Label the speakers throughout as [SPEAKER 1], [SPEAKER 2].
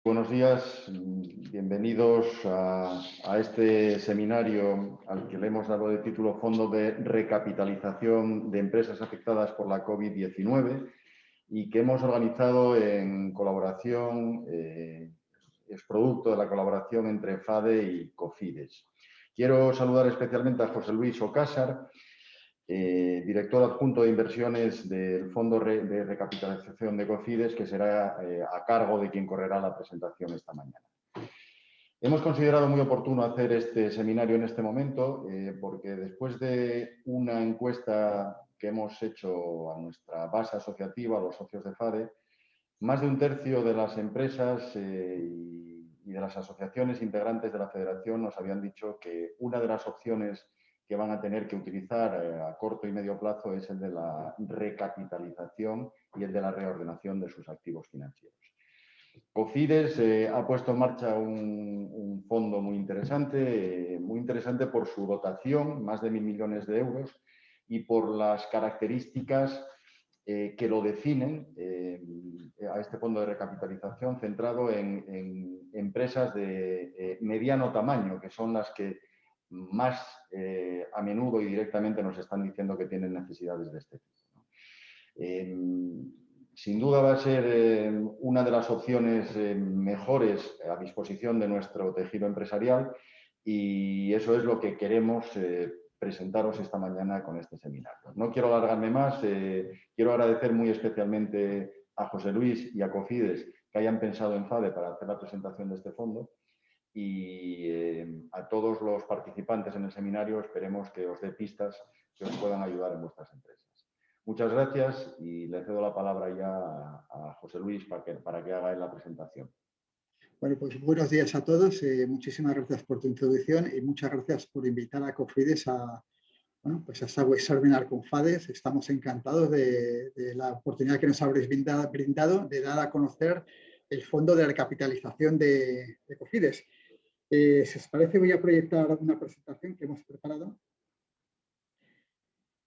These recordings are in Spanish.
[SPEAKER 1] Buenos días, bienvenidos a este seminario al que le hemos dado de título Fondo de Recapitalización de Empresas Afectadas por la COVID-19 y que hemos organizado en colaboración, es producto de la colaboración entre FADE y Cofides. Quiero saludar especialmente a José Luis Ocásar, director adjunto de inversiones del Fondo de Recapitalización de Cofides, que será a cargo de quien correrá la presentación esta mañana. Hemos considerado muy oportuno hacer este seminario en este momento porque después de una encuesta que hemos hecho a nuestra base asociativa, a los socios de FADE, más de un tercio de las empresas y de las asociaciones integrantes de la federación nos habían dicho que una de las opciones que van a tener que utilizar a corto y medio plazo es el de la recapitalización y el de la reordenación de sus activos financieros. Cofides ha puesto en marcha un fondo muy interesante por su dotación, más de 1.000 millones de euros, y por las características que lo definen a este fondo de recapitalización centrado en empresas de mediano tamaño, que son las que más a menudo y directamente nos están diciendo que tienen necesidades de este tipo, ¿no? Sin duda va a ser una de las opciones mejores a disposición de nuestro tejido empresarial y eso es lo que queremos presentaros esta mañana con este seminario. No quiero alargarme más, quiero agradecer muy especialmente a José Luis y a Cofides que hayan pensado en FADE para hacer la presentación de este fondo y a todos los participantes en el seminario esperemos que os dé pistas que os puedan ayudar en vuestras empresas. Muchas gracias y le cedo la palabra ya a José Luis para que haga la presentación.
[SPEAKER 2] Bueno, pues buenos días a todos. Muchísimas gracias por tu introducción y muchas gracias por invitar a Cofides a esta webinar con FADES. Estamos encantados de la oportunidad que nos habréis brindado de dar a conocer el fondo de recapitalización de Cofides. Si os parece, voy a proyectar una presentación que hemos preparado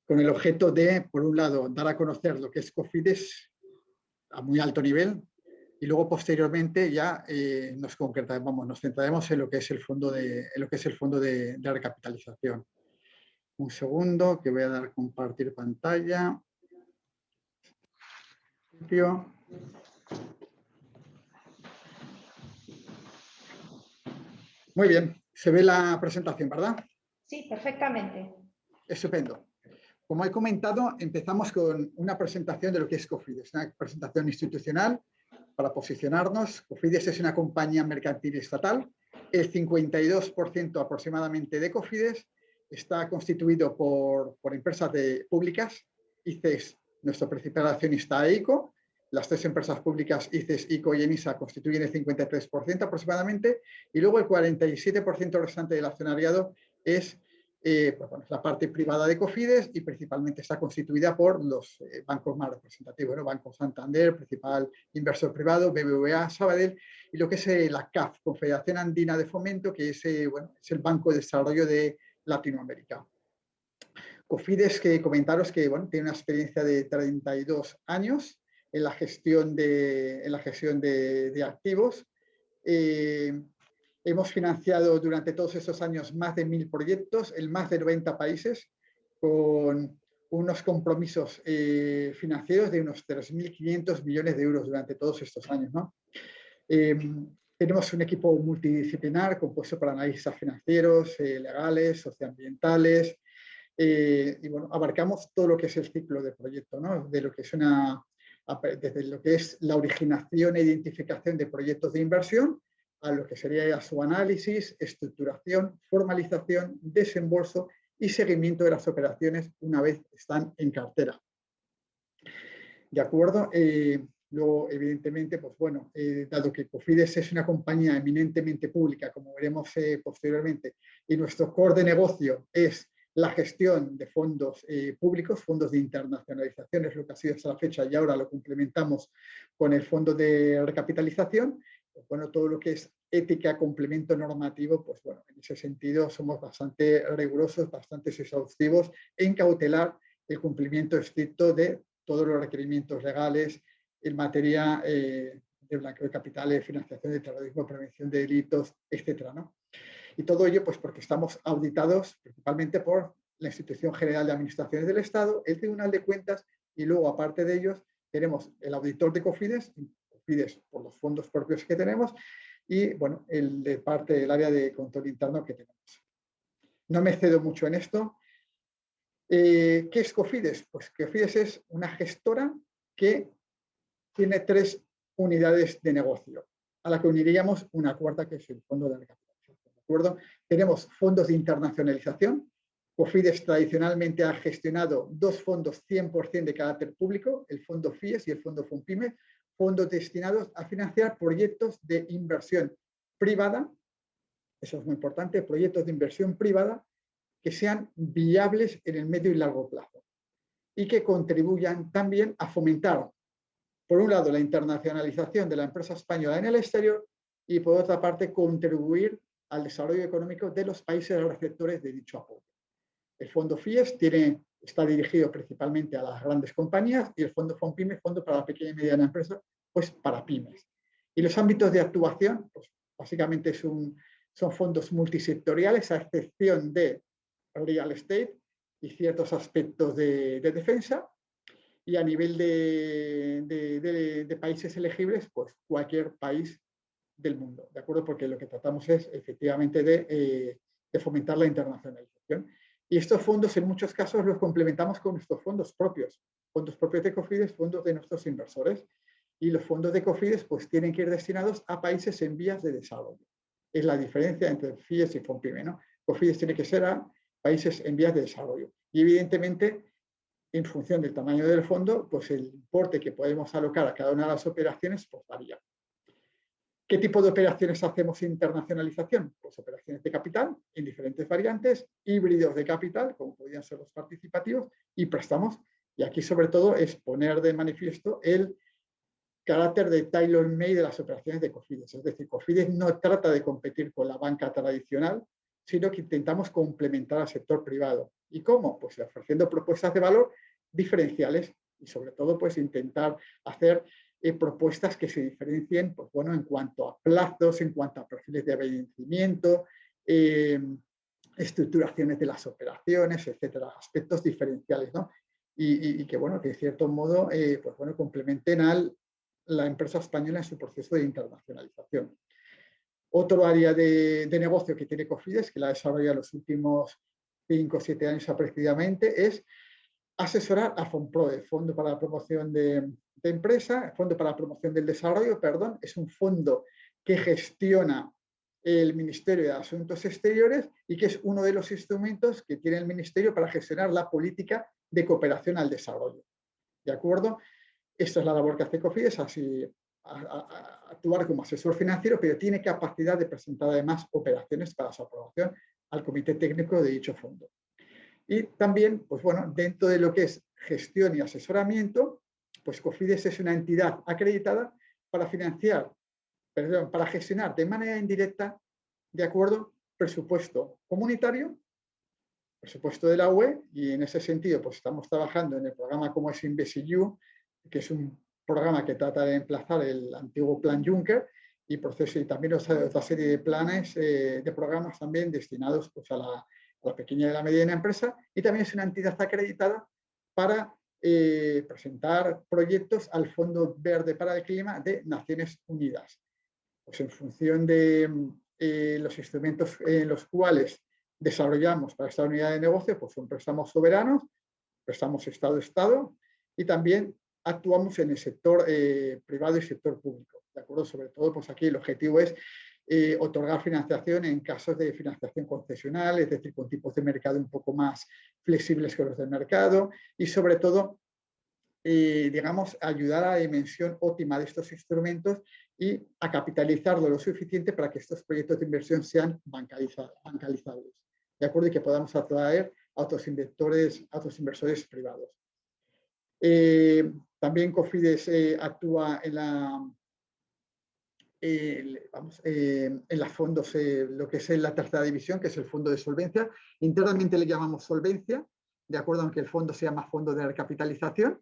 [SPEAKER 2] con el objeto de, por un lado, dar a conocer lo que es Cofides a muy alto nivel y luego posteriormente ya nos centraremos en lo que es el fondo de recapitalización. Un segundo, que voy a dar a compartir pantalla. Muy bien, se ve la presentación, ¿verdad?
[SPEAKER 3] Sí, perfectamente.
[SPEAKER 2] Estupendo. Como he comentado, empezamos con una presentación de lo que es Cofides, una presentación institucional para posicionarnos. Cofides es una compañía mercantil estatal. El 52% aproximadamente de Cofides está constituido por empresas públicas. ICES, nuestro principal accionista, EICO. Las tres empresas públicas, ICES, ICO y ENISA, constituyen el 53% aproximadamente. Y luego el 47% restante del accionariado es la parte privada de Cofides y principalmente está constituida por los bancos más representativos, ¿no? Banco Santander, principal inversor privado, BBVA, Sabadell, y lo que es la CAF, Confederación Andina de Fomento, que es el Banco de Desarrollo de Latinoamérica. Cofides, que comentaros que tiene una experiencia de 32 años en la gestión de activos. Hemos financiado durante todos estos años más de 1.000 proyectos en más de 90 países con unos compromisos financieros de unos 3.500 millones de euros durante todos estos años, ¿no? Tenemos un equipo multidisciplinar compuesto por analistas financieros, legales, socioambientales, y abarcamos todo lo que es el ciclo de proyecto, ¿no? Desde lo que es la originación e identificación de proyectos de inversión a lo que sería su análisis, estructuración, formalización, desembolso y seguimiento de las operaciones una vez están en cartera. ¿De acuerdo? Luego, evidentemente, dado que Cofides es una compañía eminentemente pública, como veremos posteriormente, y nuestro core de negocio es la gestión de fondos públicos, fondos de internacionalización, es lo que ha sido hasta la fecha y ahora lo complementamos con el fondo de recapitalización. Todo lo que es ética, complemento normativo, en ese sentido somos bastante rigurosos, bastante exhaustivos en cautelar el cumplimiento estricto de todos los requerimientos legales en materia de de blanqueo de capitales, financiación de terrorismo, prevención de delitos, etcétera, ¿no? Y todo ello, pues porque estamos auditados principalmente por la Institución General de Administraciones del Estado, el Tribunal de Cuentas, y luego, aparte de ellos, tenemos el auditor de Cofides por los fondos propios que tenemos, y, bueno, el de parte del área de control interno que tenemos. No me cedo mucho en esto. ¿Qué es Cofides? Pues Cofides es una gestora que tiene 3 unidades de negocio, a la que uniríamos una cuarta, que es el fondo de recapitalización. ¿De acuerdo? Tenemos fondos de internacionalización. Cofides tradicionalmente ha gestionado 2 fondos 100% de carácter público, el fondo FIES y el fondo FONPYME, fondos destinados a financiar proyectos de inversión privada, eso es muy importante, proyectos de inversión privada que sean viables en el medio y largo plazo y que contribuyan también a fomentar, por un lado, la internacionalización de la empresa española en el exterior y, por otra parte, contribuir al desarrollo económico de los países receptores de dicho apoyo. El fondo FIES está dirigido principalmente a las grandes compañías y el fondo FONPYME, fondo para la pequeña y mediana empresa, pues para pymes. Y los ámbitos de actuación, pues básicamente son fondos multisectoriales, a excepción de real estate y ciertos aspectos de defensa. Y a nivel de países elegibles, pues cualquier país del mundo, ¿de acuerdo? Porque lo que tratamos es efectivamente de fomentar la internacionalización. Y estos fondos en muchos casos los complementamos con nuestros fondos propios de Cofides, fondos de nuestros inversores. Y los fondos de Cofides pues tienen que ir destinados a países en vías de desarrollo. Es la diferencia entre FIES y FONPYME, ¿no? Cofides tiene que ser a países en vías de desarrollo. Y evidentemente, en función del tamaño del fondo, pues el importe que podemos alocar a cada una de las operaciones pues varía. ¿Qué tipo de operaciones hacemos internacionalización? Pues operaciones de capital en diferentes variantes, híbridos de capital, como podrían ser los participativos, y préstamos. Y aquí, sobre todo, es poner de manifiesto el carácter de tailor-made de las operaciones de Cofides. Es decir, Cofides no trata de competir con la banca tradicional, sino que intentamos complementar al sector privado. ¿Y cómo? Pues ofreciendo propuestas de valor diferenciales y, sobre todo, pues intentar hacer propuestas que se diferencien, pues bueno, en cuanto a plazos, en cuanto a perfiles de vencimiento, estructuraciones de las operaciones, etcétera, aspectos diferenciales, ¿no? Y que, bueno, que de cierto modo, pues bueno, complementen a la empresa española en su proceso de internacionalización. Otro área de negocio que tiene Cofides, que la ha desarrollado en los últimos 5 o 7 años aproximadamente, es asesorar a FONPRODE, Fondo para la Promoción de Empresa, Fondo para la Promoción del Desarrollo, perdón, es un fondo que gestiona el Ministerio de Asuntos Exteriores y que es uno de los instrumentos que tiene el Ministerio para gestionar la política de cooperación al desarrollo. ¿De acuerdo? Esta es la labor que hace Cofides, así actuar como asesor financiero, pero tiene capacidad de presentar además operaciones para su aprobación al comité técnico de dicho fondo. Y también, pues bueno, dentro de lo que es gestión y asesoramiento, pues Cofides es una entidad acreditada para para gestionar de manera indirecta, de acuerdo, presupuesto comunitario, presupuesto de la UE, y en ese sentido, pues estamos trabajando en el programa como es InvestEU, que es un programa que trata de emplazar el antiguo Plan Juncker y también otra serie de planes, de programas también destinados pues, a la pequeña y la mediana empresa, y también es una entidad acreditada para presentar proyectos al Fondo Verde para el Clima de Naciones Unidas. Pues en función de los instrumentos en los cuales desarrollamos para esta unidad de negocio, pues son préstamos soberanos, préstamos Estado-Estado, y también actuamos en el sector privado y sector público, ¿de acuerdo? Sobre todo, pues aquí el objetivo es otorgar financiación en casos de financiación concesional, es decir, con tipos de mercado un poco más flexibles que los del mercado, y sobre todo, digamos, ayudar a la dimensión óptima de estos instrumentos y a capitalizarlo lo suficiente para que estos proyectos de inversión sean bancalizables, ¿de acuerdo? Y que podamos atraer a otros inversores privados. También Cofides actúa en los fondos, lo que es la tercera división, que es el fondo de solvencia. Internamente le llamamos solvencia, de acuerdo, aunque el fondo se llama fondo de recapitalización,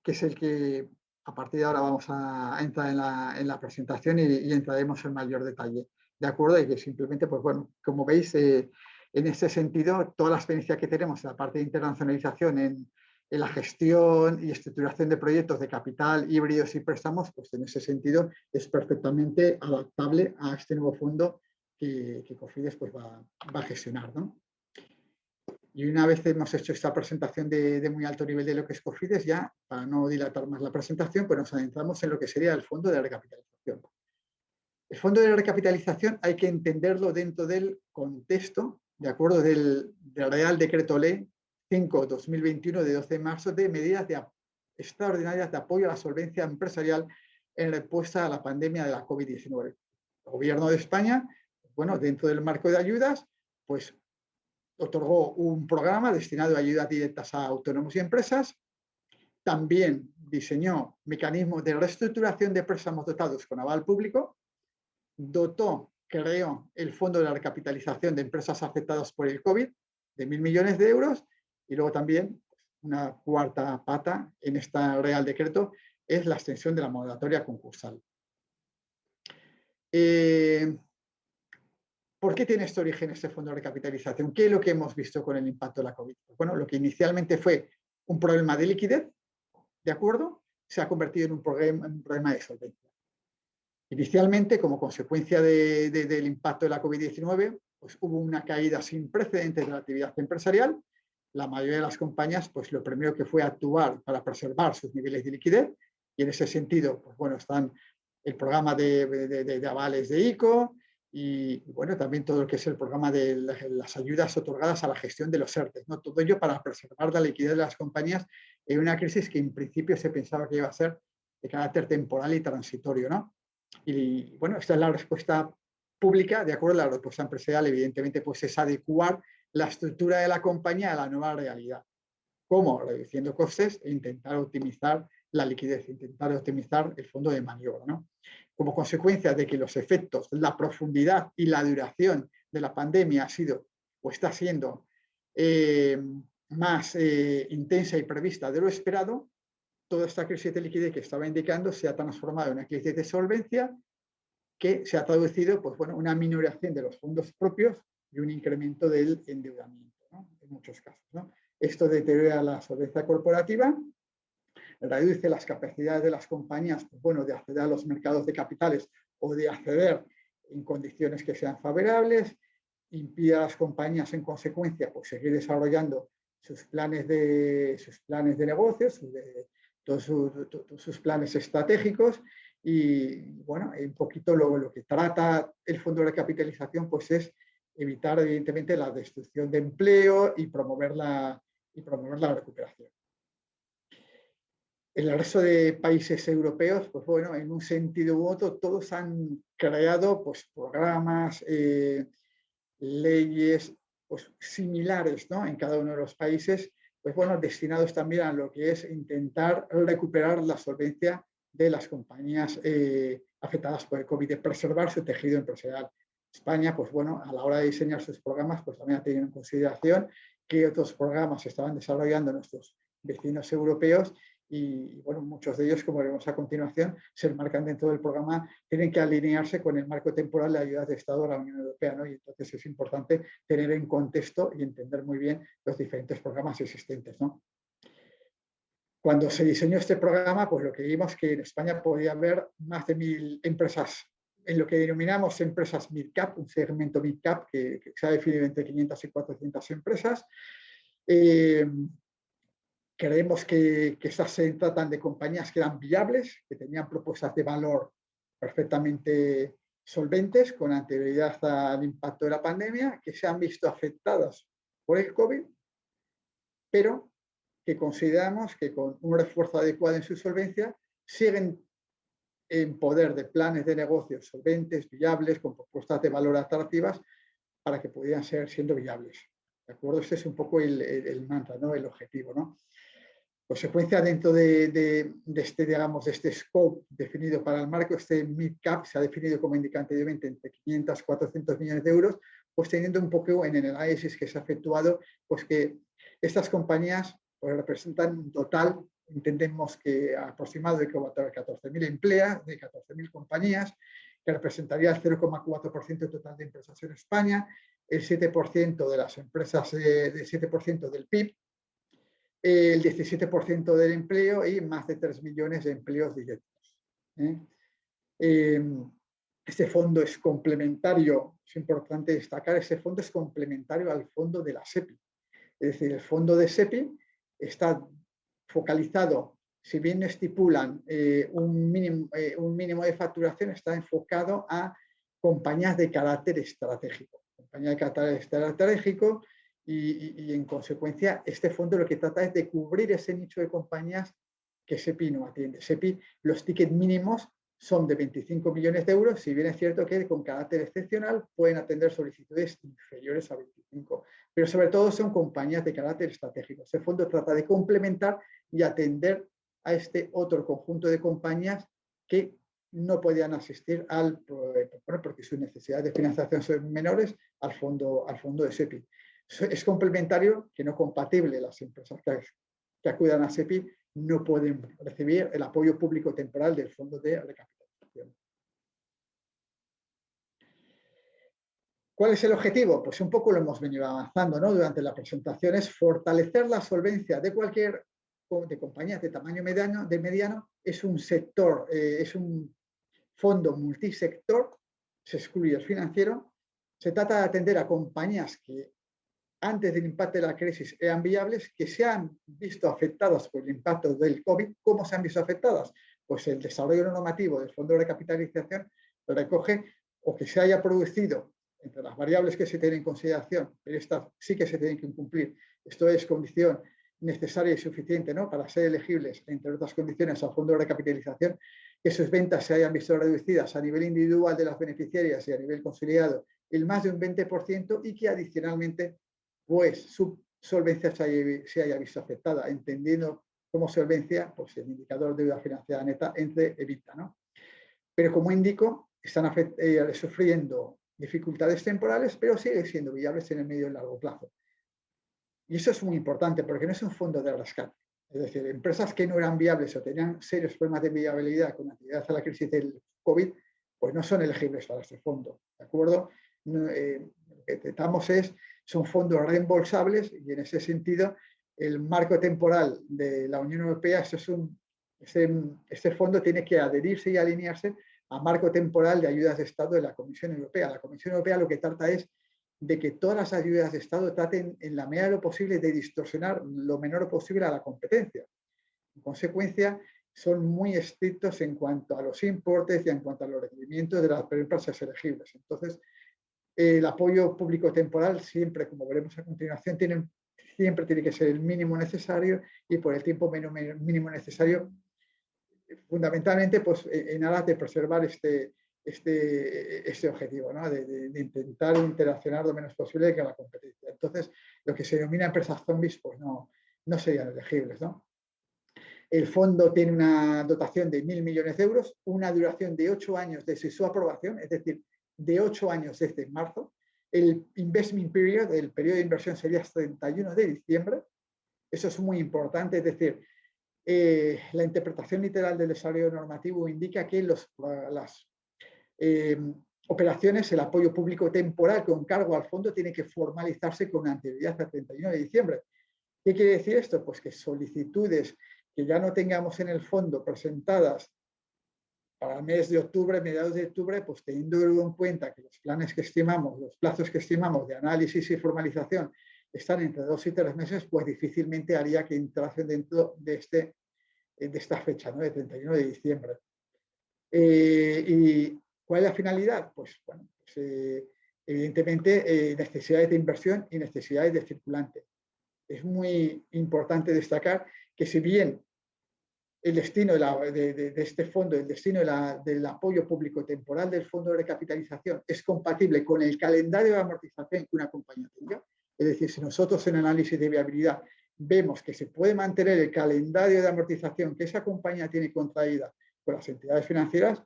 [SPEAKER 2] que es el que a partir de ahora vamos a entrar en la presentación y entraremos en mayor detalle. ¿De acuerdo? Y que simplemente, pues bueno, como veis, en ese sentido, toda la experiencia que tenemos en la parte de internacionalización en la gestión y estructuración de proyectos de capital, híbridos y préstamos, pues en ese sentido es perfectamente adaptable a este nuevo fondo que Cofidis pues va a gestionar, ¿no? Y una vez hemos hecho esta presentación de muy alto nivel de lo que es Cofidis, ya para no dilatar más la presentación, pues nos adentramos en lo que sería el fondo de recapitalización. El fondo de recapitalización hay que entenderlo dentro del contexto, de acuerdo, del Real Decreto Ley 5/2021 de 12 de marzo de medidas extraordinarias de apoyo a la solvencia empresarial en respuesta a la pandemia de la COVID-19. El Gobierno de España, bueno, dentro del marco de ayudas, pues otorgó un programa destinado a ayudas directas a autónomos y empresas. También diseñó mecanismos de reestructuración de préstamos dotados con aval público. Creó el Fondo de la Recapitalización de Empresas Afectadas por el COVID de 1.000 millones de euros. Y luego también una cuarta pata en este Real Decreto es la extensión de la moratoria concursal. ¿Por qué tiene este origen este fondo de recapitalización? ¿Qué es lo que hemos visto con el impacto de la COVID? Bueno, lo que inicialmente fue un problema de liquidez, ¿de acuerdo? Se ha convertido en un problema de solvencia. Inicialmente, como consecuencia del impacto de la COVID-19, pues hubo una caída sin precedentes de la actividad empresarial. La mayoría de las compañías, pues lo primero que fue actuar para preservar sus niveles de liquidez, y en ese sentido, pues bueno, están el programa de avales de ICO y bueno, también todo lo que es el programa de las ayudas otorgadas a la gestión de los ERTE, ¿no? Todo ello para preservar la liquidez de las compañías en una crisis que en principio se pensaba que iba a ser de carácter temporal y transitorio, ¿no? Y bueno, esta es la respuesta pública, de acuerdo a la respuesta empresarial, evidentemente, pues es adecuar la estructura de la compañía a la nueva realidad. ¿Cómo? Reduciendo costes e intentar optimizar la liquidez, intentar optimizar el fondo de maniobra, ¿no? Como consecuencia de que los efectos, la profundidad y la duración de la pandemia ha sido o está siendo más intensa y prevista de lo esperado, toda esta crisis de liquidez que estaba indicando se ha transformado en una crisis de solvencia que se ha traducido, pues bueno, una minoración de los fondos propios y un incremento del endeudamiento, ¿no? En muchos casos, ¿no? Esto deteriora la solvencia corporativa, reduce las capacidades de las compañías, pues bueno, de acceder a los mercados de capitales o de acceder en condiciones que sean favorables, impide a las compañías en consecuencia pues seguir desarrollando sus planes de negocios, todos sus planes estratégicos. Y bueno, un poquito lo que trata el fondo de recapitalización pues es evitar evidentemente la destrucción de empleo y promover la recuperación. En el resto de países europeos, pues bueno, en un sentido u otro, todos han creado pues programas, leyes pues, similares, ¿no? En cada uno de los países, pues bueno, destinados también a lo que es intentar recuperar la solvencia de las compañías afectadas por el COVID, de preservar su tejido empresarial. España, pues bueno, a la hora de diseñar sus programas, pues también ha tenido en consideración que otros programas se estaban desarrollando nuestros vecinos europeos y bueno, muchos de ellos, como veremos a continuación, se enmarcan dentro del programa, tienen que alinearse con el marco temporal de ayudas de Estado de la Unión Europea, ¿no? Y entonces es importante tener en contexto y entender muy bien los diferentes programas existentes, ¿no? Cuando se diseñó este programa, pues lo que vimos que en España podía haber más de 1.000 empresas, en lo que denominamos empresas mid-cap, un segmento mid-cap que se ha definido entre 500 y 400 empresas. Creemos que estas se tratan de compañías que eran viables, que tenían propuestas de valor perfectamente solventes con anterioridad al impacto de la pandemia, que se han visto afectadas por el COVID, pero que consideramos que con un refuerzo adecuado en su solvencia siguen en poder de planes de negocios solventes, viables, con propuestas de valor atractivas para que pudieran seguir siendo viables. ¿De acuerdo? Este es un poco el mantra, ¿no? El objetivo, ¿no? Consecuencia dentro de este scope definido para el marco, este mid-cap se ha definido como indica anteriormente entre 500 y 400 millones de euros, pues teniendo un poco en el análisis que se ha efectuado, pues que estas compañías pues, representan un total entendemos que aproximado de 14.000 empleados, de 14.000 compañías, que representaría el 0,4% total de empresas en España, el 7% de las empresas, del 7% del PIB, el 17% del empleo y más de 3 millones de empleos directos. Este fondo es complementario, es importante destacar, ese fondo es complementario al fondo de la SEPI. Es decir, el fondo de SEPI está focalizado, si bien no estipulan un mínimo de facturación, está enfocado a compañías de carácter estratégico. Compañías de carácter estratégico y en consecuencia este fondo lo que trata es de cubrir ese nicho de compañías que SEPI no atiende. SEPI, los tickets mínimos son de 25 millones de euros, si bien es cierto que con carácter excepcional pueden atender solicitudes inferiores a 25, pero sobre todo son compañías de carácter estratégico. Ese fondo trata de complementar y atender a este otro conjunto de compañías que no podían asistir porque sus necesidades de financiación son menores al fondo de SEPI. Es complementario, que no compatible. Las empresas que acudan a SEPI no pueden recibir el apoyo público temporal del fondo de recapitalización. ¿Cuál es el objetivo? Pues un poco lo hemos venido avanzando, ¿no? Durante la presentación, es fortalecer la solvencia de compañías de tamaño mediano. Es un sector, es un fondo multisector, se excluye el financiero. Se trata de atender a compañías que antes del impacto de la crisis eran viables, que se han visto afectadas por el impacto del COVID. ¿Cómo se han visto afectadas? Pues el desarrollo normativo del fondo de recapitalización recoge o que se haya producido entre las variables que se tienen en consideración, pero estas sí que se tienen que cumplir. Esto es condición necesaria y suficiente, ¿no?, para ser elegibles, entre otras condiciones, al fondo de recapitalización, que sus ventas se hayan visto reducidas a nivel individual de las beneficiarias y a nivel consolidado en más de un 20% y que adicionalmente pues su solvencia se haya visto afectada, entendiendo como solvencia pues el indicador de deuda financiera neta entre EBITDA, ¿no? Pero como indico, están sufriendo dificultades temporales, pero siguen siendo viables en el medio y largo plazo. Y eso es muy importante porque no es un fondo de rescate. Es decir, empresas que no eran viables o tenían serios problemas de viabilidad con anterioridad a la crisis del COVID, pues no son elegibles para este fondo, ¿de acuerdo? Lo que tratamos son fondos reembolsables y en ese sentido el marco temporal de la Unión Europea, este fondo tiene que adherirse y alinearse a marco temporal de ayudas de Estado de la Comisión Europea. La Comisión Europea lo que trata es de que todas las ayudas de Estado traten en la medida de lo posible de distorsionar lo menor posible a la competencia. En consecuencia, son muy estrictos en cuanto a los importes y en cuanto a los requerimientos de las empresas elegibles. Entonces, el apoyo público temporal siempre, como veremos a continuación, siempre tiene que ser el mínimo necesario y por el tiempo mínimo necesario, fundamentalmente pues, en aras de preservar este objetivo, ¿no? de intentar interaccionar lo menos posible con la competencia. Entonces, lo que se denomina empresas zombies pues no serían elegibles, ¿no? El fondo tiene una dotación de 1.000 millones de euros, una duración de 8 años desde su aprobación, es decir, de 8 años desde marzo. El investment period, el periodo de inversión, sería hasta el 31 de diciembre. Eso es muy importante, es decir, la interpretación literal del desarrollo normativo indica que las operaciones, el apoyo público temporal con cargo al fondo tiene que formalizarse con anterioridad al 31 de diciembre. ¿Qué quiere decir esto? Pues que solicitudes que ya no tengamos en el fondo presentadas para el mes de octubre, mediados de octubre, pues teniendo en cuenta que los planes que estimamos, los plazos que estimamos de análisis y formalización están entre 2 y 3 meses, pues difícilmente haría que entrasen dentro de esta fecha, ¿no?, de 31 de diciembre. ¿Y cuál es la finalidad? Pues, bueno, evidentemente necesidades de inversión y necesidades de circulante. Es muy importante destacar que si bien el destino de este fondo, el destino del apoyo público temporal del fondo de recapitalización es compatible con el calendario de amortización que una compañía tenga, es decir, si nosotros en análisis de viabilidad vemos que se puede mantener el calendario de amortización que esa compañía tiene contraída con las entidades financieras,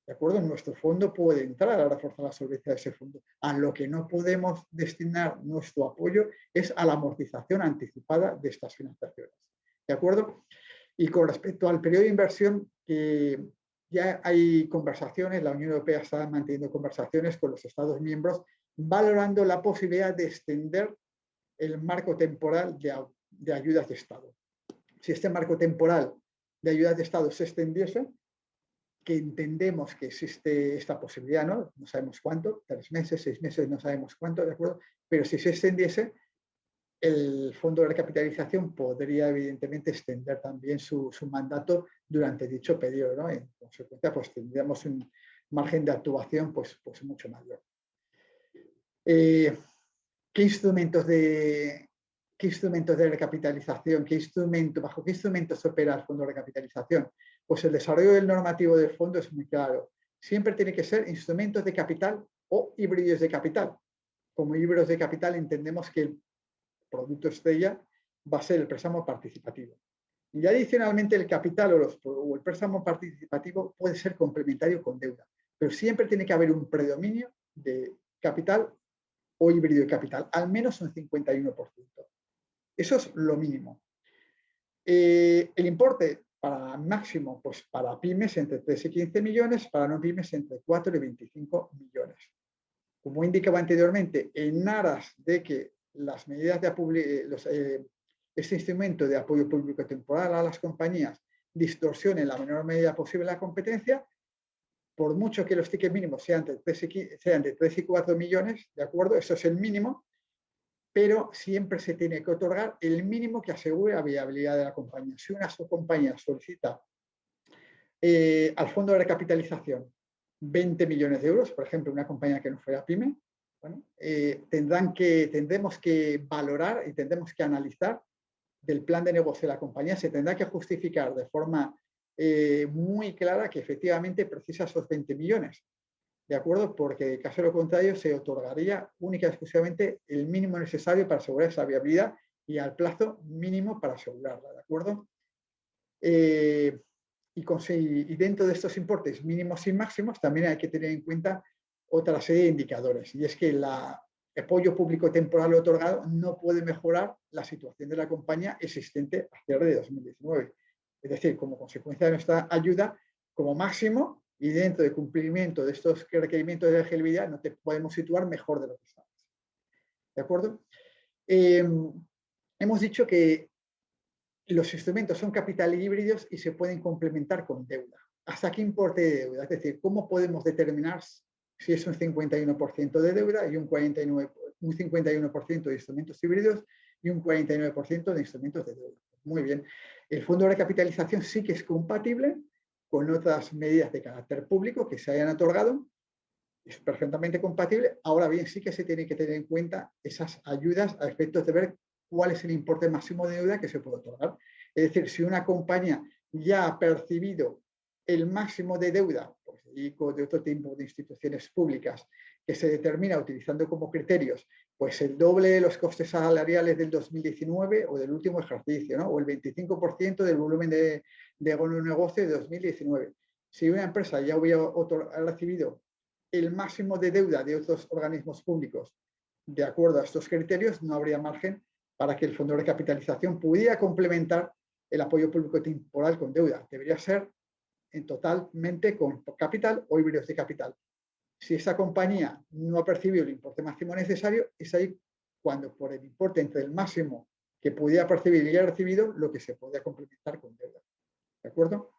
[SPEAKER 2] ¿de acuerdo? Nuestro fondo puede entrar a reforzar la solvencia de ese fondo. A lo que no podemos destinar nuestro apoyo es a la amortización anticipada de estas financiaciones. ¿De acuerdo? Y con respecto al periodo de inversión, ya hay conversaciones, la Unión Europea está manteniendo conversaciones con los Estados miembros, valorando la posibilidad de extender el marco temporal de ayudas de Estado. Si este marco temporal de ayudas de Estado se extendiese, que entendemos que existe esta posibilidad, ¿no? No sabemos cuánto, 3 meses, 6 meses, no sabemos cuánto, ¿de acuerdo? Pero si se extendiese, el fondo de recapitalización podría evidentemente extender también su mandato durante dicho periodo, ¿no? En consecuencia, pues tendríamos un margen de actuación pues mucho mayor. ¿Qué instrumentos de recapitalización, bajo qué instrumentos opera el fondo de recapitalización? Pues el desarrollo del normativo del fondo es muy claro. Siempre tiene que ser instrumentos de capital o híbridos de capital. Como híbridos de capital entendemos que el producto estrella va a ser el préstamo participativo. Y adicionalmente el capital o el préstamo participativo puede ser complementario con deuda, pero siempre tiene que haber un predominio de capital o híbrido de capital, al menos un 51%. Eso es lo mínimo. El importe para máximo, pues para pymes entre 3 y 15 millones, para no pymes entre 4 y 25 millones. Como indicaba anteriormente, en aras de que las medidas de este instrumento de apoyo público temporal a las compañías distorsionen en la menor medida posible la competencia, por mucho que los tickets mínimos sean de 3 y 4 millones, ¿de acuerdo? Eso es el mínimo, pero siempre se tiene que otorgar el mínimo que asegure la viabilidad de la compañía. Si una compañía solicita al fondo de recapitalización 20 millones de euros, por ejemplo, una compañía que no fuera pyme, bueno, tendremos que valorar y tendremos que analizar del plan de negocio de la compañía, se tendrá que justificar de forma muy clara que efectivamente precisa esos 20 millones. ¿De acuerdo? Porque en caso de lo contrario se otorgaría única y exclusivamente el mínimo necesario para asegurar esa viabilidad y al plazo mínimo para asegurarla. ¿De acuerdo? Y dentro de estos importes mínimos y máximos también hay que tener en cuenta otra serie de indicadores. Y es que el apoyo público temporal otorgado no puede mejorar la situación de la compañía existente a cierre de 2019. Es decir, como consecuencia de nuestra ayuda, como máximo, y dentro de cumplimiento de estos requerimientos de elegibilidad, no te podemos situar mejor de lo que estamos. ¿De acuerdo? Hemos dicho que los instrumentos son capital híbridos y se pueden complementar con deuda. ¿Hasta qué importe de deuda? Es decir, ¿cómo podemos determinar si es un 51% de deuda y un 51% de instrumentos híbridos y un 49% de instrumentos de deuda? Muy bien. El fondo de recapitalización sí que es compatible con otras medidas de carácter público que se hayan otorgado. Es perfectamente compatible. Ahora bien, sí que se tiene que tener en cuenta esas ayudas a efectos de ver cuál es el importe máximo de deuda que se puede otorgar. Es decir, si una compañía ya ha percibido el máximo de deuda, pues, y de otro tipo de instituciones públicas, que se determina utilizando como criterios pues el doble de los costes salariales del 2019 o del último ejercicio, ¿no? O el 25% del volumen de negocio de 2019. Si una empresa ya hubiera recibido el máximo de deuda de otros organismos públicos de acuerdo a estos criterios, no habría margen para que el fondo de recapitalización pudiera complementar el apoyo público temporal con deuda. Debería ser totalmente con capital o híbridos de capital. Si esa compañía no ha percibido el importe máximo necesario, es ahí cuando por el importe entre el máximo que pudiera percibir y ha recibido, lo que se podría complementar con deuda. ¿De acuerdo?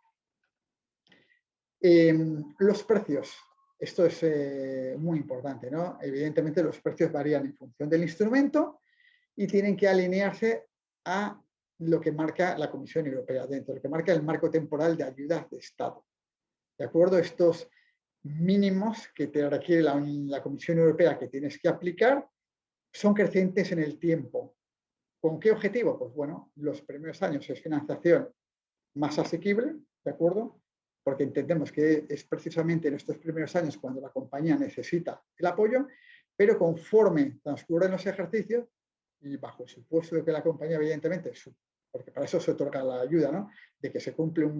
[SPEAKER 2] Los precios. Esto es muy importante, ¿no? Evidentemente los precios varían en función del instrumento y tienen que alinearse a lo que marca la Comisión Europea, dentro de lo que marca el marco temporal de ayudas de Estado. ¿De acuerdo? Estos mínimos que te requiere la Comisión Europea que tienes que aplicar son crecientes en el tiempo. ¿Con qué objetivo? Pues bueno, los primeros años es financiación más asequible, ¿de acuerdo? Porque entendemos que es precisamente en estos primeros años cuando la compañía necesita el apoyo, pero conforme transcurren los ejercicios y bajo el supuesto de que la compañía, evidentemente, porque para eso se otorga la ayuda, ¿no? De que se cumple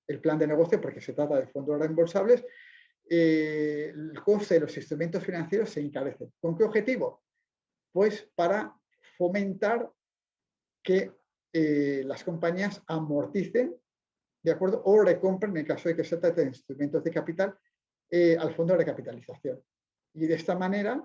[SPEAKER 2] el plan de negocio porque se trata de fondos reembolsables, el coste de los instrumentos financieros se encarece. ¿Con qué objetivo? Pues para fomentar que las compañías amorticen, ¿de acuerdo? O recompren, en el caso de que se trate de instrumentos de capital, al fondo de recapitalización. Y de esta manera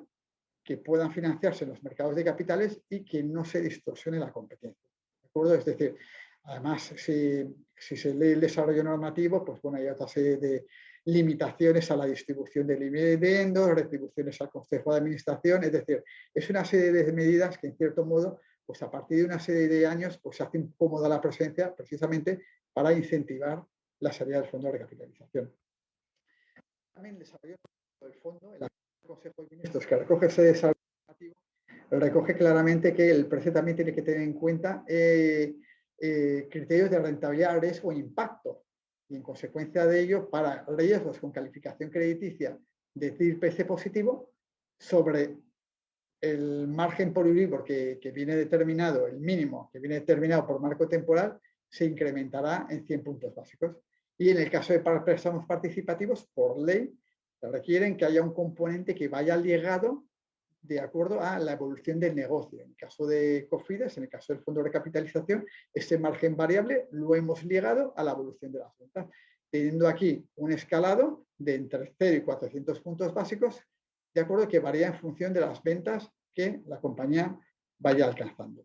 [SPEAKER 2] que puedan financiarse en los mercados de capitales y que no se distorsione la competencia. ¿De acuerdo? Es decir, además, si se lee el desarrollo normativo, pues bueno, hay otra serie de limitaciones a la distribución de dividendos, retribuciones al Consejo de Administración, es decir, es una serie de medidas que en cierto modo, pues a partir de una serie de años, pues se hace incómoda la presencia precisamente para incentivar la salida del fondo de recapitalización. También el desarrollo del fondo, el Consejo de Ministros que recoge ese desarrollo normativo, recoge claramente que el precio también tiene que tener en cuenta criterios de rentabilidad, riesgo e impacto. Y en consecuencia de ello, para riesgos con calificación crediticia de TIR-PC positivo, sobre el margen por Euribor que viene determinado, el mínimo que viene determinado por marco temporal, se incrementará en 100 puntos básicos. Y en el caso de préstamos participativos, por ley, se requieren que haya un componente que vaya ligado de acuerdo a la evolución del negocio. En el caso de Cofides, en el caso del fondo de recapitalización, este margen variable lo hemos ligado a la evolución de las ventas, teniendo aquí un escalado de entre 0 y 400 puntos básicos, de acuerdo, que varía en función de las ventas que la compañía vaya alcanzando.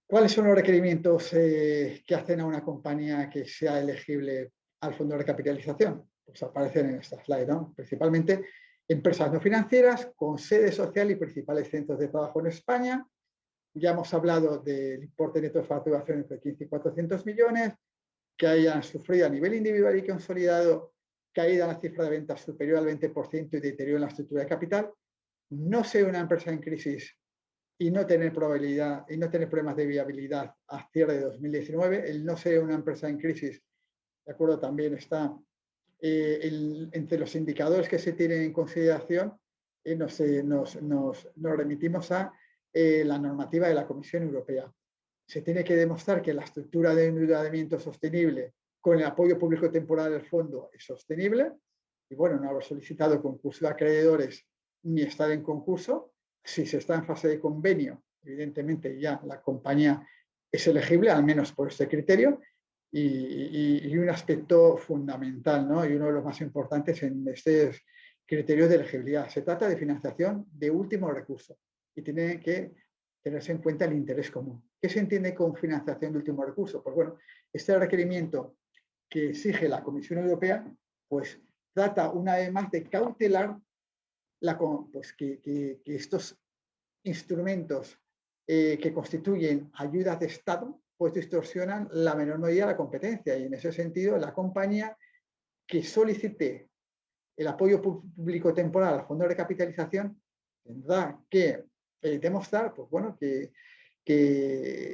[SPEAKER 2] ¿Cuáles son los requerimientos que hacen a una compañía que sea elegible al fondo de recapitalización? Pues aparecen en esta slide, ¿no? Principalmente empresas no financieras con sede social y principales centros de trabajo en España. Ya hemos hablado del importe neto de facturación entre 15 y 400 millones, que hayan sufrido a nivel individual y consolidado caída en la cifra de ventas superior al 20% y deterioro en la estructura de capital, no ser una empresa en crisis y no tener probabilidad y no tener problemas de viabilidad a cierre de 2019, el no ser una empresa en crisis, de acuerdo, también está entre los indicadores que se tienen en consideración, nos remitimos a la normativa de la Comisión Europea. Se tiene que demostrar que la estructura de endeudamiento sostenible con el apoyo público temporal del fondo es sostenible y, bueno, no haber solicitado concurso de acreedores ni estar en concurso. Si se está en fase de convenio, evidentemente ya la compañía es elegible, al menos por este criterio. Y un aspecto fundamental, ¿no? Y uno de los más importantes en este criterio de elegibilidad. Se trata de financiación de último recurso y tiene que tenerse en cuenta el interés común. ¿Qué se entiende con financiación de último recurso? Pues bueno, este requerimiento que exige la Comisión Europea, pues trata una vez más de cautelar pues que estos instrumentos que constituyen ayudas de Estado pues distorsionan la menor medida la competencia y en ese sentido la compañía que solicite el apoyo público temporal al fondo de recapitalización tendrá que demostrar pues bueno, que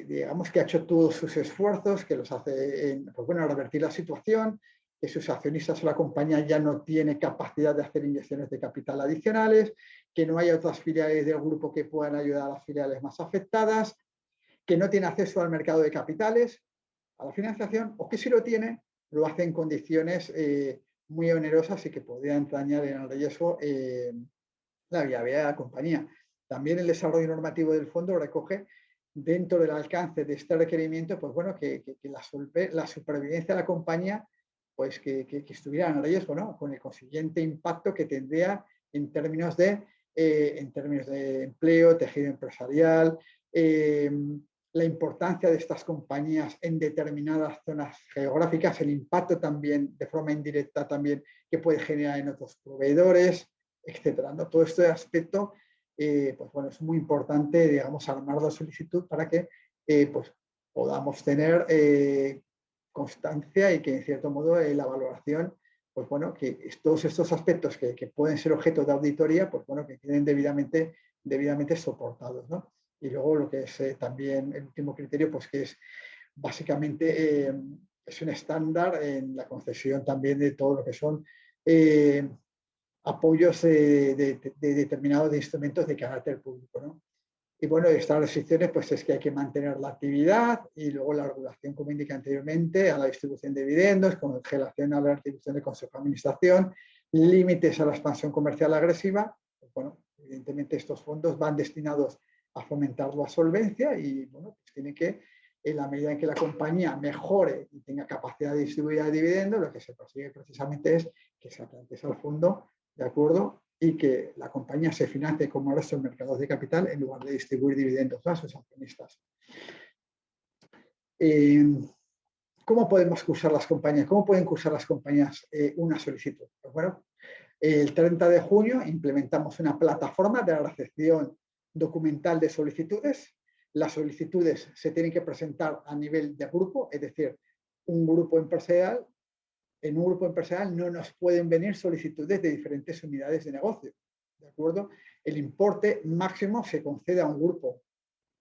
[SPEAKER 2] digamos que ha hecho todos sus esfuerzos, que los hace pues bueno, revertir la situación, que sus accionistas o la compañía ya no tiene capacidad de hacer inyecciones de capital adicionales, que no hay otras filiales del grupo que puedan ayudar a las filiales más afectadas, que no tiene acceso al mercado de capitales, a la financiación, o que si lo tiene, lo hace en condiciones muy onerosas y que podrían entrañar en el riesgo la viabilidad de la compañía. También el desarrollo normativo del fondo recoge dentro del alcance de este requerimiento, pues bueno, que la supervivencia de la compañía, pues que estuviera en riesgo, ¿no? Con el consiguiente impacto que tendría en términos de empleo, tejido empresarial, la importancia de estas compañías en determinadas zonas geográficas, el impacto también de forma indirecta también que puede generar en otros proveedores, etcétera, ¿no? Todo este aspecto pues bueno, es muy importante, digamos, armar la solicitud para que pues podamos tener constancia y que en cierto modo la valoración, pues bueno, que todos estos aspectos que pueden ser objeto de auditoría, pues bueno, que queden debidamente soportados, ¿no? Y luego lo que es también el último criterio, pues que es básicamente es un estándar en la concesión también de todo lo que son apoyos de determinados instrumentos de carácter público, ¿no? Y bueno, estas restricciones pues es que hay que mantener la actividad y luego la regulación, como indica anteriormente, a la distribución de dividendos, congelación a la distribución de consejo de administración, límites a la expansión comercial agresiva. Pues bueno, evidentemente estos fondos van destinados a fomentar la solvencia y, bueno, pues tiene que, en la medida en que la compañía mejore y tenga capacidad de distribuir dividendos, lo que se consigue precisamente es que se aplante al fondo, ¿de acuerdo? Y que la compañía se financie como el resto de mercados de capital en lugar de distribuir dividendos a sus accionistas. ¿Cómo podemos cursar las compañías? ¿Cómo pueden cursar las compañías una solicitud? Pues bueno, el 30 de junio implementamos una plataforma de recepción documental de solicitudes. Las solicitudes se tienen que presentar a nivel de grupo, es decir, un grupo empresarial. En un grupo empresarial no nos pueden venir solicitudes de diferentes unidades de negocio, ¿de acuerdo? El importe máximo se concede a un grupo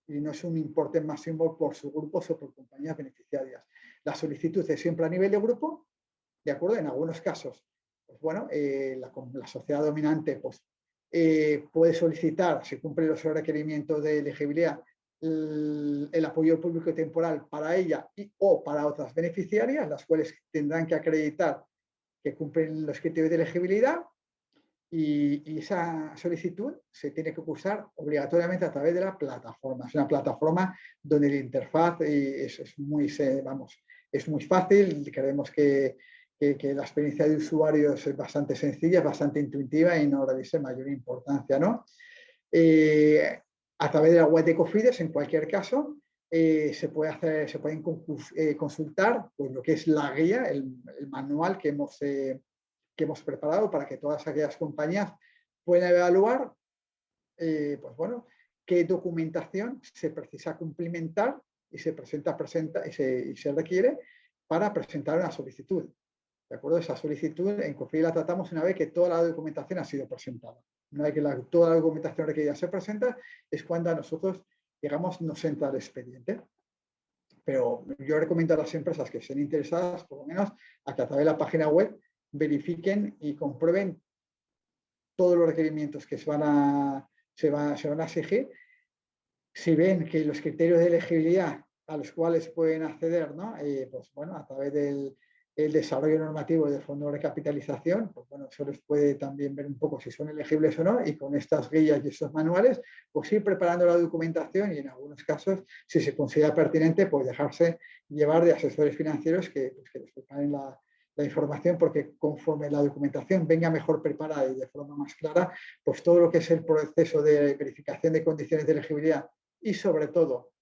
[SPEAKER 2] y no es un importe máximo por subgrupos o por compañías beneficiarias. La solicitud es siempre a nivel de grupo, ¿de acuerdo? En algunos casos, pues bueno, la sociedad dominante pues, puede solicitar, si cumple los requerimientos de elegibilidad, el apoyo público temporal para ella o para otras beneficiarias, las cuales tendrán que acreditar que cumplen los criterios de elegibilidad y esa solicitud se tiene que cursar obligatoriamente a través de la plataforma. Es una plataforma donde la interfaz es muy fácil. Creemos que la experiencia de usuarios es bastante sencilla, es bastante intuitiva y no reviste mayor importancia, ¿no? A través de la web de Cofides, en cualquier caso, se pueden consultar pues, lo que es la guía, el manual que hemos preparado para que todas aquellas compañías puedan evaluar pues bueno, qué documentación se precisa cumplimentar y se requiere para presentar una solicitud. ¿De acuerdo? Esa solicitud en Cofidis la tratamos una vez que toda la documentación ha sido presentada. Una vez que toda la documentación requerida se presenta, es cuando a nosotros, digamos, nos entra el expediente. Pero yo recomiendo a las empresas que estén interesadas, por lo menos, a que a través de la página web verifiquen y comprueben todos los requerimientos que se van a exigir. Si ven que los criterios de elegibilidad a los cuales pueden acceder, ¿no? Pues bueno, a través del desarrollo normativo del fondo de recapitalización, pues bueno, eso les puede también ver un poco si son elegibles o no, y con estas guías y estos manuales, pues ir preparando la documentación y en algunos casos, si se considera pertinente, pues dejarse llevar de asesores financieros que les preparen la información, porque conforme la documentación venga mejor preparada y de forma más clara, pues todo lo que es el proceso de verificación de condiciones de elegibilidad y sobre todo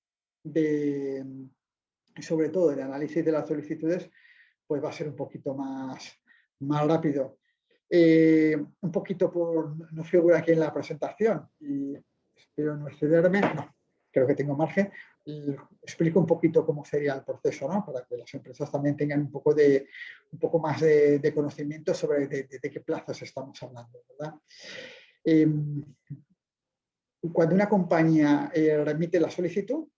[SPEAKER 2] el análisis de las solicitudes, pues va a ser un poquito más rápido. Un poquito no figura aquí en la presentación y espero no excederme, no, creo que tengo margen. Explico un poquito cómo sería el proceso, ¿no? Para que las empresas también tengan un poco más de conocimiento sobre de qué plazos estamos hablando, ¿verdad? Cuando una compañía remite la solicitud,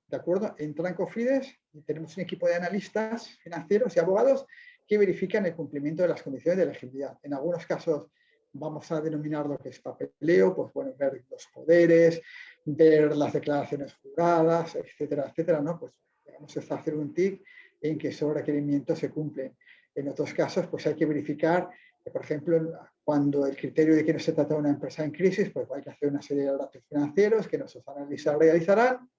[SPEAKER 2] ¿de acuerdo? Entra en Cofides y tenemos un equipo de analistas financieros y abogados que verifican el cumplimiento de las condiciones de elegibilidad. En algunos casos vamos a denominar lo que es papeleo, pues bueno, ver los poderes, ver las declaraciones juradas, etcétera, etcétera, ¿no? Pues vamos a hacer un tic en que esos requerimientos se cumplen. En otros casos, pues hay que verificar que, por ejemplo, cuando el criterio de que no se trata de una empresa en crisis, pues hay que hacer una serie de datos financieros que nuestros analistas realizarán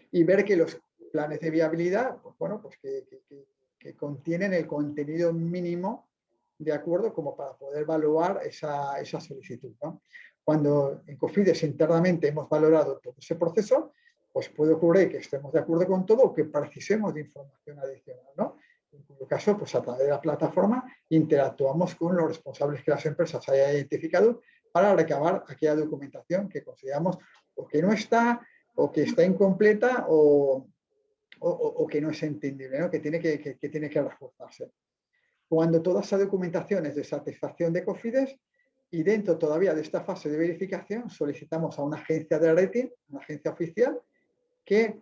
[SPEAKER 2] y ver que los planes de viabilidad, pues bueno, pues que contienen el contenido mínimo de acuerdo como para poder evaluar esa solicitud, ¿no? Cuando en Cofides internamente hemos valorado todo ese proceso, pues puede ocurrir que estemos de acuerdo con todo o que precisemos de información adicional, ¿no? En cuyo caso, pues a través de la plataforma interactuamos con los responsables que las empresas hayan identificado para recabar aquella documentación que consideramos o que no está, o que está incompleta o que no es entendible, ¿no? que tiene que reforzarse. Cuando toda esa documentación es de satisfacción de Cofides y dentro todavía de esta fase de verificación solicitamos a una agencia de rating, una agencia oficial, que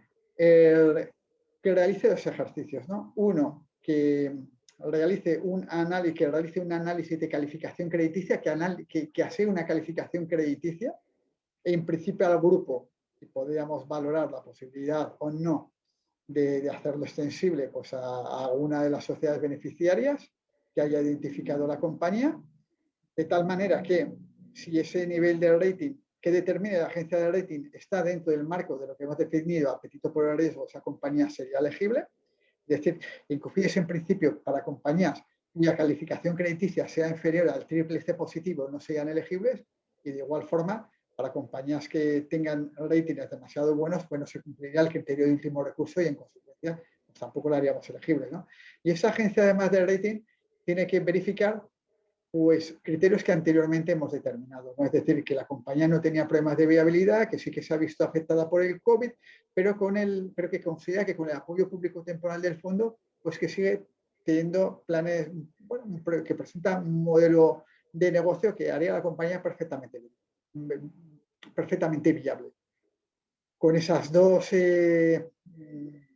[SPEAKER 2] realice dos ejercicios, ¿no? Uno, que realice un análisis de calificación crediticia, que hace una calificación crediticia, en principio al grupo, y podríamos valorar la posibilidad o no de hacerlo extensible pues, a una de las sociedades beneficiarias que haya identificado la compañía, de tal manera que si ese nivel de rating que determine la agencia de rating está dentro del marco de lo que hemos definido apetito por el riesgo, esa compañía sería elegible. Es decir, en Cofidis, en principio, para compañías cuya calificación crediticia sea inferior al triple C positivo no sean elegibles, y de igual forma, para compañías que tengan ratings demasiado buenos, bueno, se cumpliría el criterio de último recurso y en consecuencia pues, tampoco la haríamos elegible, ¿no? Y esa agencia, además del rating, tiene que verificar pues, criterios que anteriormente hemos determinado, ¿no? Es decir, que la compañía no tenía problemas de viabilidad, que sí que se ha visto afectada por el COVID, pero que considera que con el apoyo público temporal del fondo, pues que sigue teniendo planes, bueno, que presenta un modelo de negocio que haría a la compañía perfectamente viable. Con esas dos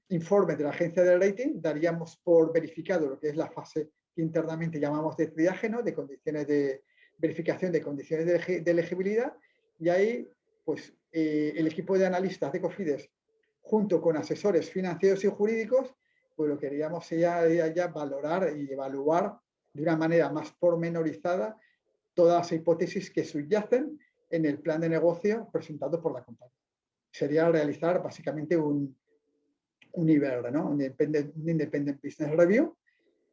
[SPEAKER 2] informes de la agencia de rating, daríamos por verificado lo que es la fase que internamente llamamos de triaje, ¿no? De condiciones de verificación de condiciones de elegibilidad, y ahí pues, el equipo de analistas de Cofidis, junto con asesores financieros y jurídicos, pues lo que queríamos sería ya valorar y evaluar de una manera más pormenorizada todas las hipótesis que subyacen en el plan de negocio presentado por la compañía. Sería realizar básicamente un IBR, ¿no? un Independent Business Review,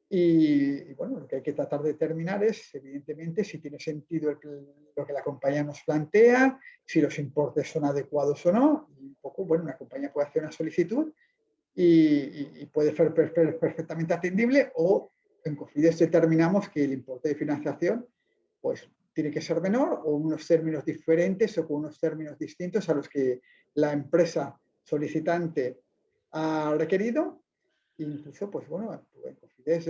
[SPEAKER 2] y bueno, lo que hay que tratar de determinar es, evidentemente, si tiene sentido lo que la compañía nos plantea, si los importes son adecuados o no, y un poco, bueno, una compañía puede hacer una solicitud y puede ser perfectamente atendible, o en Cofidis determinamos que el importe de financiación pues tiene que ser menor, o unos términos diferentes o con unos términos distintos a los que la empresa solicitante ha requerido. Incluso, pues bueno, en Cofidis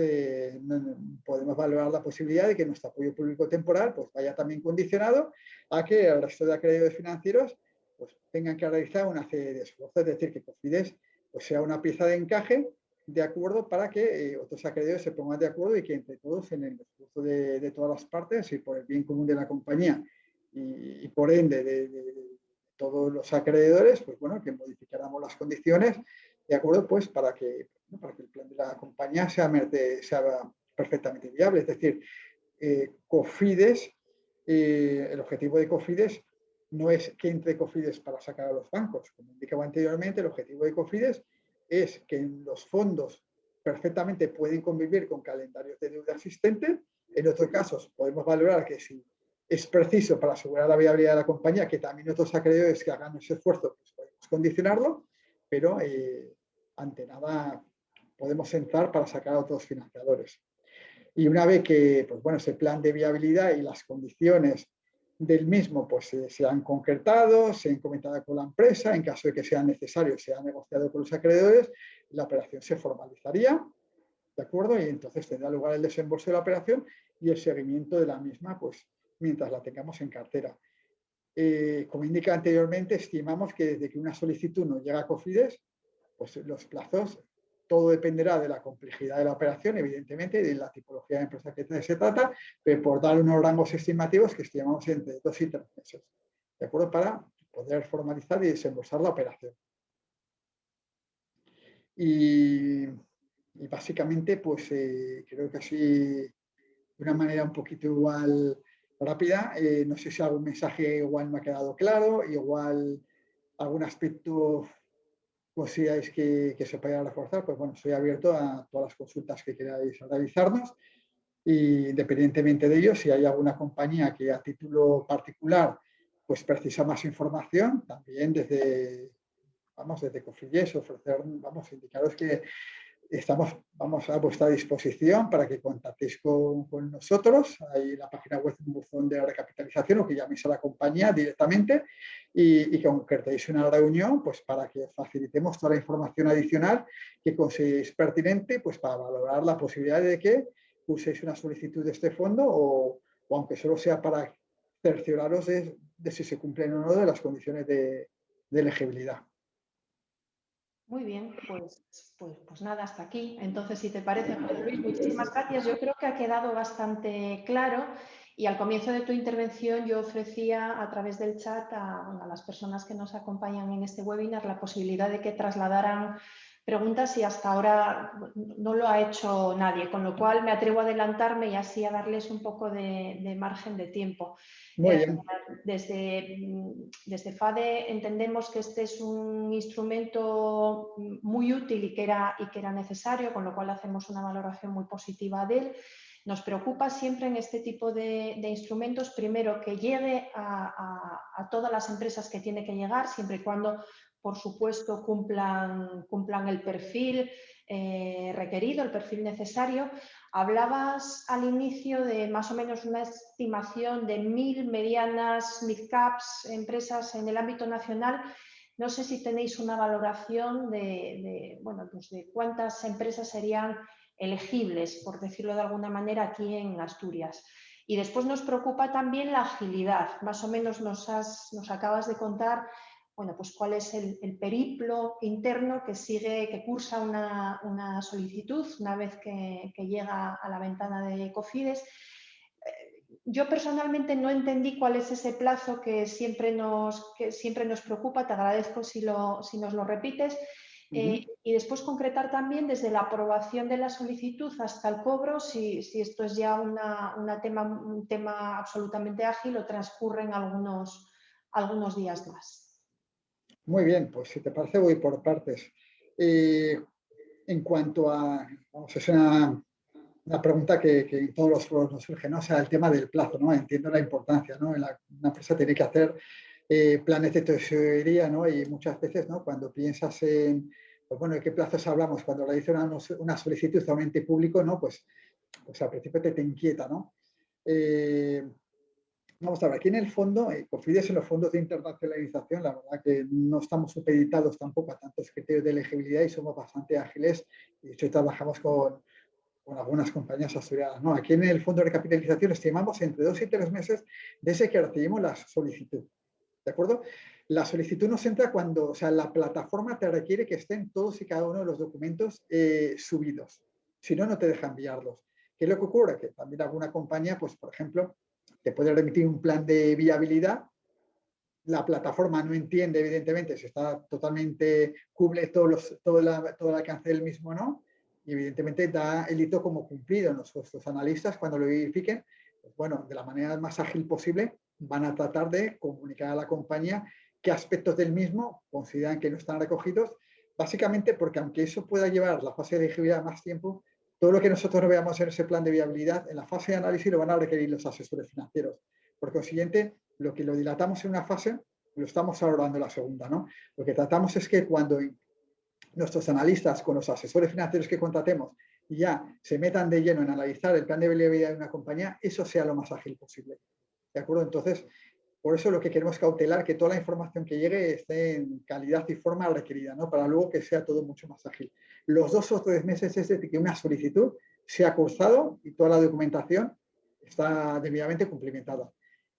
[SPEAKER 2] podemos valorar la posibilidad de que nuestro apoyo público temporal pues vaya también condicionado a que el resto de acreedores financieros pues tengan que realizar una serie de esfuerzos, es decir, que Cofidis pues sea una pieza de encaje de acuerdo para que otros acreedores se pongan de acuerdo y que entre todos, en el esfuerzo de todas las partes y por el bien común de la compañía y por ende de todos los acreedores, pues bueno, que modificáramos las condiciones de acuerdo, pues para que el plan de la compañía sea perfectamente viable. Es decir, Cofidis, el objetivo de Cofidis no es que entre Cofidis para sacar a los bancos. Como indicaba anteriormente, el objetivo de Cofidis es que los fondos perfectamente pueden convivir con calendarios de deuda existentes. En otros casos, podemos valorar que si es preciso para asegurar la viabilidad de la compañía, que también otros acreedores que hagan ese esfuerzo, pues podemos condicionarlo, pero ante nada podemos entrar para sacar a otros financiadores. Y una vez que pues, bueno, ese plan de viabilidad y las condiciones del mismo pues, se han concretado, se han comentado con la empresa, en caso de que sea necesario, se ha negociado con los acreedores, la operación se formalizaría, ¿de acuerdo? Y entonces tendrá lugar el desembolso de la operación y el seguimiento de la misma, pues mientras la tengamos en cartera. Como indica anteriormente, estimamos que desde que una solicitud nos llega a Cofidis, pues los plazos, todo dependerá de la complejidad de la operación, evidentemente, y de la tipología de empresa que se trata, pero por dar unos rangos estimativos que estimamos entre 2 y 3 meses, ¿de acuerdo? Para poder formalizar y desembolsar la operación. Y básicamente, pues creo que así, de una manera un poquito igual rápida, no sé si algún mensaje igual me ha quedado claro, igual algún aspecto consideráis que se pueda reforzar, pues bueno, estoy abierto a todas las consultas que queráis realizarnos, y independientemente de ello, si hay alguna compañía que a título particular pues precisa más información, también desde Cofidis ofrecer, indicaros que vamos a vuestra disposición para que contactéis con nosotros. Hay la página web, un buzón de recapitalización, o que llaméis a la compañía directamente y que concretéis una reunión pues, para que facilitemos toda la información adicional que consideréis pertinente pues, para valorar la posibilidad de que uséis una solicitud de este fondo o aunque solo sea para cercioraros de si se cumplen o no de las condiciones de elegibilidad.
[SPEAKER 3] Muy bien, pues nada, hasta aquí. Entonces, si te parece, José Luis, muchísimas gracias. Yo creo que ha quedado bastante claro, y al comienzo de tu intervención yo ofrecía a través del chat a las personas que nos acompañan en este webinar la posibilidad de que trasladaran preguntas y hasta ahora no lo ha hecho nadie, con lo cual me atrevo a adelantarme y así a darles un poco de margen de tiempo.
[SPEAKER 2] Muy bien.
[SPEAKER 3] Desde FADE entendemos que este es un instrumento muy útil y que era necesario, con lo cual hacemos una valoración muy positiva de él. Nos preocupa siempre en este tipo de instrumentos, primero, que llegue a todas las empresas que tiene que llegar, siempre y cuando, por supuesto, cumplan el perfil requerido, el perfil necesario. Hablabas al inicio de más o menos una estimación de 1.000 medianas, mid-caps, empresas en el ámbito nacional. No sé si tenéis una valoración bueno, pues de cuántas empresas serían elegibles, por decirlo de alguna manera, aquí en Asturias. Y después nos preocupa también la agilidad. Más o menos nos acabas de contar, bueno, pues cuál es el periplo interno que cursa una solicitud una vez que llega a la ventana de Cofides. Yo personalmente no entendí cuál es ese plazo que siempre nos preocupa. Te agradezco si nos lo repites. Y después concretar también desde la aprobación de la solicitud hasta el cobro, si esto es ya un tema absolutamente ágil o transcurren algunos días más.
[SPEAKER 2] Muy bien, pues si te parece voy por partes. En cuanto a, vamos, es una pregunta que en todos los foros nos surge, ¿no? O sea, el tema del plazo, ¿no? Entiendo la importancia, ¿no? Una empresa tiene que hacer planes de tesorería, ¿no? Y muchas veces, ¿no? Cuando piensas en, pues bueno, ¿de qué plazos hablamos? Cuando realiza una solicitud a un ente público, ¿no? Pues al principio te inquieta, ¿no? Vamos a ver, aquí en el fondo, Cofides en los fondos de internacionalización, la verdad que no estamos supeditados tampoco a tantos criterios de elegibilidad y somos bastante ágiles. Y de hecho, trabajamos con algunas compañías asturianas, ¿no? Aquí en el fondo de recapitalización estimamos entre 2 y 3 meses desde que recibimos la solicitud. ¿De acuerdo? La solicitud nos entra cuando, o sea, la plataforma te requiere que estén todos y cada uno de los documentos subidos. Si no, no te deja enviarlos. ¿Qué es lo que ocurre? Que también alguna compañía, pues, por ejemplo, te puede remitir un plan de viabilidad. La plataforma no entiende, evidentemente, si está totalmente, cubre todo el alcance del mismo, ¿no? Y evidentemente da el hito como cumplido. Nuestros analistas, cuando lo verifiquen, pues bueno, de la manera más ágil posible, van a tratar de comunicar a la compañía qué aspectos del mismo consideran que no están recogidos, básicamente porque aunque eso pueda llevar la fase de elegibilidad más tiempo, todo lo que nosotros no veamos en ese plan de viabilidad, en la fase de análisis lo van a requerir los asesores financieros. Por consiguiente, lo que lo dilatamos en una fase, lo estamos ahorrando en la segunda, ¿no? Lo que tratamos es que cuando nuestros analistas con los asesores financieros que contratemos ya se metan de lleno en analizar el plan de viabilidad de una compañía, eso sea lo más ágil posible. ¿De acuerdo? Entonces, por eso lo que queremos cautelar, que toda la información que llegue esté en calidad y forma requerida, ¿no? Para luego que sea todo mucho más ágil. Los 2 o 3 meses es de que una solicitud sea cursado y toda la documentación está debidamente cumplimentada.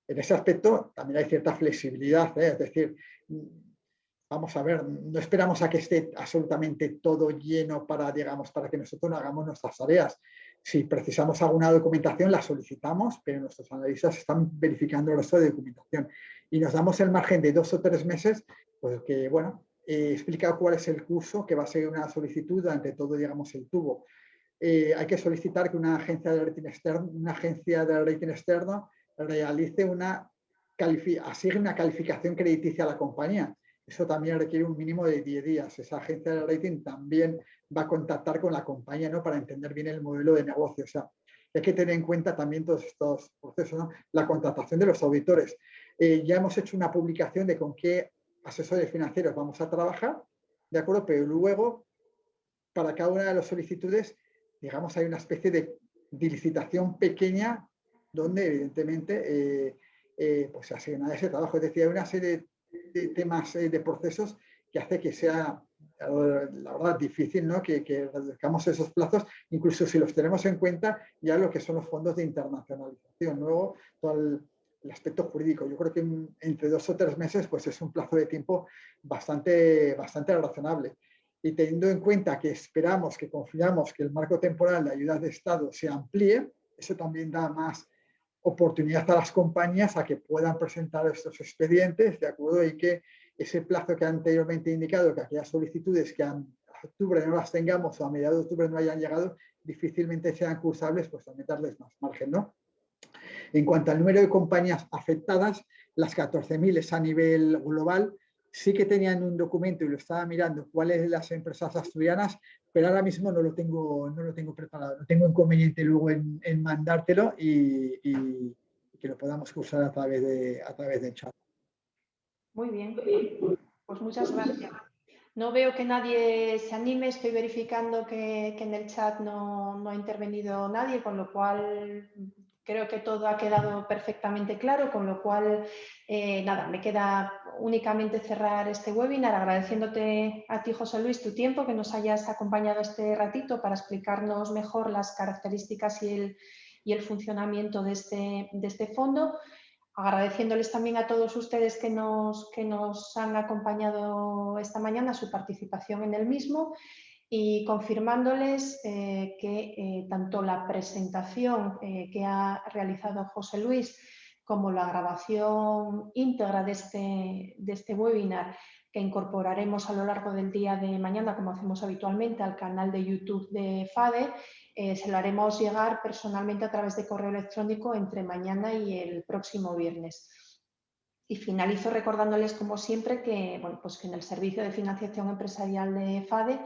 [SPEAKER 2] En ese aspecto también hay cierta flexibilidad, ¿eh? Es decir, vamos a ver, no esperamos a que esté absolutamente todo lleno para que nosotros no hagamos nuestras tareas. Si precisamos alguna documentación, la solicitamos, pero nuestros analistas están verificando el resto de documentación. Y nos damos el margen de 2 o 3 meses, pues que, bueno, he explicado cuál es el curso que va a seguir una solicitud durante todo, digamos, el tubo. Hay que solicitar que una agencia de rating externo realice asigne una calificación crediticia a la compañía. Eso también requiere un mínimo de 10 días. Esa agencia de rating también va a contactar con la compañía, ¿no? Para entender bien el modelo de negocio. O sea, hay que tener en cuenta también todos estos procesos, ¿no? La contratación de los auditores. Ya hemos hecho una publicación de con qué asesores financieros vamos a trabajar, ¿de acuerdo? Pero luego, para cada una de las solicitudes, digamos, hay una especie de licitación pequeña donde, evidentemente, pues se asigna ese trabajo. Es decir, hay una serie de temas, de procesos que hace que sea, la verdad, difícil, ¿no? Que reduzcamos esos plazos, incluso si los tenemos en cuenta ya lo que son los fondos de internacionalización. Luego, todo el aspecto jurídico. Yo creo que entre 2 o 3 meses pues es un plazo de tiempo bastante razonable. Y teniendo en cuenta que esperamos, que confiamos que el marco temporal de ayudas de Estado se amplíe, eso también da más oportunidad a las compañías a que puedan presentar estos expedientes, ¿de acuerdo? Y que ese plazo que anteriormente he indicado, que aquellas solicitudes que han octubre no las tengamos o a mediados de octubre no hayan llegado, difícilmente sean cursables, pues también darles más margen, ¿no? En cuanto al número de compañías afectadas, las 14.000 es a nivel global. Sí que tenían un documento y lo estaba mirando cuáles de las empresas asturianas, pero ahora mismo no lo tengo preparado. No tengo inconveniente luego en mandártelo y que lo podamos cursar a través del chat.
[SPEAKER 3] Muy bien, pues muchas gracias. No veo que nadie se anime, estoy verificando que en el chat no ha intervenido nadie, con lo cual creo que todo ha quedado perfectamente claro, con lo cual, nada, me queda únicamente cerrar este webinar agradeciéndote a ti, José Luis, tu tiempo, que nos hayas acompañado este ratito para explicarnos mejor las características y el funcionamiento de este fondo. Agradeciéndoles también a todos ustedes que nos han acompañado esta mañana su participación en el mismo y confirmándoles que tanto la presentación que ha realizado José Luis como la grabación íntegra de este webinar que incorporaremos a lo largo del día de mañana, como hacemos habitualmente, al canal de YouTube de FADE, se lo haremos llegar personalmente a través de correo electrónico entre mañana y el próximo viernes. Y finalizo recordándoles, como siempre, que, bueno, pues que en el Servicio de Financiación Empresarial de FADE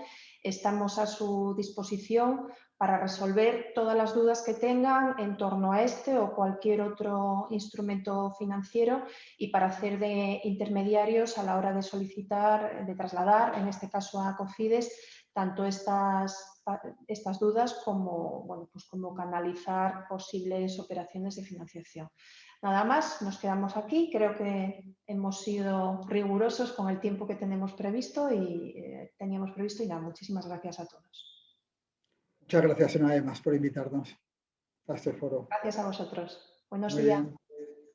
[SPEAKER 3] estamos a su disposición para resolver todas las dudas que tengan en torno a este o cualquier otro instrumento financiero y para hacer de intermediarios a la hora de solicitar, de trasladar, en este caso a Cofides, tanto estas dudas como, bueno, pues como canalizar posibles operaciones de financiación. Nada más, nos quedamos aquí. Creo que hemos sido rigurosos con el tiempo que teníamos previsto y nada, muchísimas gracias a todos.
[SPEAKER 2] Muchas gracias una vez más por invitarnos a este foro.
[SPEAKER 3] Gracias a vosotros. Buenos
[SPEAKER 2] Muy
[SPEAKER 3] días.
[SPEAKER 2] bien.